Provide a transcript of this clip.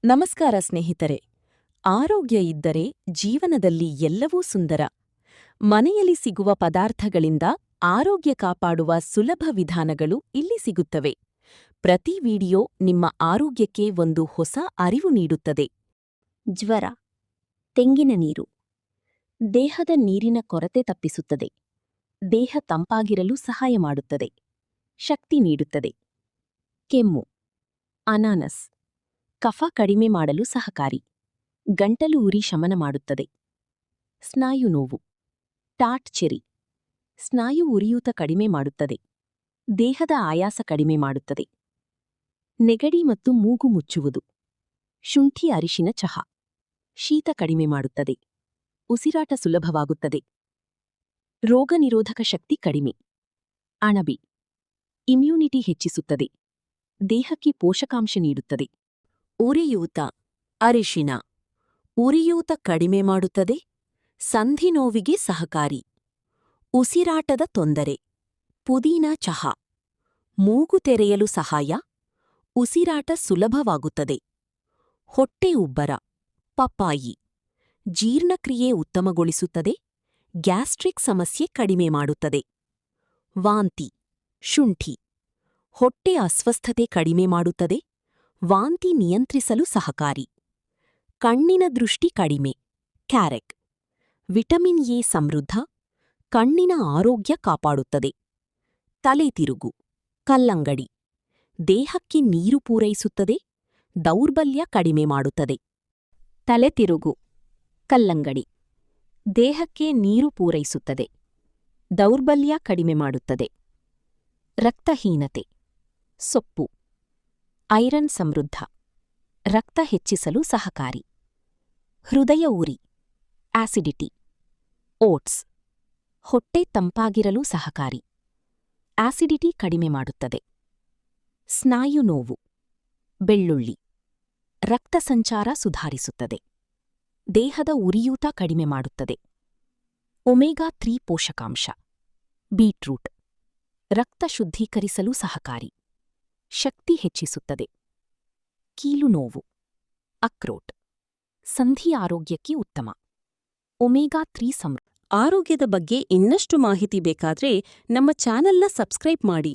ನಮಸ್ಕಾರ ಸ್ನೇಹಿತರೆ. ಆರೋಗ್ಯ ಇದ್ದರೆ ಜೀವನದಲ್ಲಿ ಎಲ್ಲವೂ ಸುಂದರ. ಮನೆಯಲ್ಲಿ ಸಿಗುವ ಪದಾರ್ಥಗಳಿಂದ ಆರೋಗ್ಯ ಕಾಪಾಡುವ ಸುಲಭ ವಿಧಾನಗಳು ಇಲ್ಲಿ ಸಿಗುತ್ತವೆ. ಪ್ರತಿ ವಿಡಿಯೋ ನಿಮ್ಮ ಆರೋಗ್ಯಕ್ಕೆ ಒಂದು ಹೊಸ ಅರಿವು ನೀಡುತ್ತದೆ. ಜ್ವರ. ತೆಂಗಿನ ನೀರು ದೇಹದ ನೀರಿನ ಕೊರತೆ ತಪ್ಪಿಸುತ್ತದೆ. ದೇಹ ತಂಪಾಗಿರಲು ಸಹಾಯ ಮಾಡುತ್ತದೆ. ಶಕ್ತಿ ನೀಡುತ್ತದೆ. ಕೆಮ್ಮು. ಅನಾನಸ್ ಕಫ ಕಡಿಮೆ ಮಾಡಲು ಸಹಕಾರಿ. ಗಂಟಲು ಉರಿ ಶಮನ ಮಾಡುತ್ತದೆ. ಸ್ನಾಯು ನೋವು. ಟಾಟ್ ಚೆರಿ ಸ್ನಾಯು ಉರಿಯೂತ ಕಡಿಮೆ ಮಾಡುತ್ತದೆ. ದೇಹದ ಆಯಾಸ ಕಡಿಮೆ ಮಾಡುತ್ತದೆ. ನೆಗಡಿ ಮತ್ತು ಮೂಗು ಮುಚ್ಚುವುದು. ಶುಂಠಿ ಅರಿಶಿನ ಚಹಾ ಶೀತ ಕಡಿಮೆ ಮಾಡುತ್ತದೆ. ಉಸಿರಾಟ ಸುಲಭವಾಗುತ್ತದೆ. ರೋಗನಿರೋಧಕ ಶಕ್ತಿ ಕಡಿಮೆ. ಅಣಬೆ ಇಮ್ಯುನಿಟಿ ಹೆಚ್ಚಿಸುತ್ತದೆ. ದೇಹಕ್ಕೆ ಪೋಷಕಾಂಶ ನೀಡುತ್ತದೆ. ಉರಿಯೂತ. ಅರಿಶಿನ ಉರಿಯೂತ ಕಡಿಮೆ ಮಾಡುತ್ತದೆ. ಸಂಧಿ ನೋವಿಗೆ ಸಹಕಾರಿ. ಉಸಿರಾಟದ ತೊಂದರೆ. ಪುದೀನ ಚಹಾ ಮೂಗು ತೆರೆಯಲು ಸಹಾಯ. ಉಸಿರಾಟ ಸುಲಭವಾಗುತ್ತದೆ. ಹೊಟ್ಟೆ ಉಬ್ಬರ. ಪಪ್ಪಾಯಿ ಜೀರ್ಣಕ್ರಿಯೆ ಉತ್ತಮಗೊಳಿಸುತ್ತದೆ. ಗ್ಯಾಸ್ಟ್ರಿಕ್ ಸಮಸ್ಯೆ ಕಡಿಮೆ ಮಾಡುತ್ತದೆ. ವಾಂತಿ. ಶುಂಠಿ ಹೊಟ್ಟೆ ಅಸ್ವಸ್ಥತೆ ಕಡಿಮೆ ಮಾಡುತ್ತದೆ. ವಾಂತಿ ನಿಯಂತ್ರಿಸಲು ಸಹಕಾರಿ. ಕಣ್ಣಿನ ದೃಷ್ಟಿ ಕಡಿಮೆ. ಕ್ಯಾರೆಕ್ ವಿಟಮಿನ್ ಎ ಸಮೃದ್ಧ. ಕಣ್ಣಿನ ಆರೋಗ್ಯ ಕಾಪಾಡುತ್ತದೆ. ತಲೆ ತಿರುಗು. ಕಲ್ಲಂಗಡಿ ದೇಹಕ್ಕೆ ನೀರು ಪೂರೈಸುತ್ತದೆ. ದೌರ್ಬಲ್ಯ ಕಡಿಮೆ ಮಾಡುತ್ತದೆ. ತಲೆ ತಿರುಗು. ಕಲ್ಲಂಗಡಿ ದೇಹಕ್ಕೆ ನೀರು ಪೂರೈಸುತ್ತದೆ. ದೌರ್ಬಲ್ಯ ಕಡಿಮೆ ಮಾಡುತ್ತದೆ. ರಕ್ತಹೀನತೆ. ಸೊಪ್ಪು ಐರನ್ ಸಮೃದ್ಧ. ರಕ್ತ ಹೆಚ್ಚಿಸಲು ಸಹಕಾರಿ. ಹೃದಯ ಉರಿ. ಆಸಿಡಿಟಿ. ಓಟ್ಸ್ ಹೊಟ್ಟೆ ತಂಪಾಗಿರಲು ಸಹಕಾರಿ. ಆಸಿಡಿಟಿ ಕಡಿಮೆ ಮಾಡುತ್ತದೆ. ಸ್ನಾಯು ನೋವು. ಬೆಳ್ಳುಳ್ಳಿ ರಕ್ತ ಸಂಚಾರ ಸುಧಾರಿಸುತ್ತದೆ. ದೇಹದ ಉರಿಯೂತ ಕಡಿಮೆ ಮಾಡುತ್ತದೆ. ಒಮೆಗಾ 3 ಪೋಷಕಾಂಶ. ಬೀಟ್ರೂಟ್ ರಕ್ತ ಶುದ್ಧೀಕರಿಸಲು ಸಹಕಾರಿ. ಶಕ್ತಿ ಹೆಚ್ಚಿಸುತ್ತದೆ. ಕೀಲು ನೋವು. ಅಕ್ರೋಟ್ ಸಂಧಿ ಆರೋಗ್ಯಕ್ಕೆ ಉತ್ತಮ. ಒಮೆಗಾ 3 ಸಮೃದ್ಧ. ಆರೋಗ್ಯದ ಬಗ್ಗೆ ಇನ್ನಷ್ಟು ಮಾಹಿತಿ ಬೇಕಾದ್ರೆ ನಮ್ಮ ಚಾನೆಲ್ನ ಸಬ್ಸ್ಕ್ರೈಬ್ ಮಾಡಿ.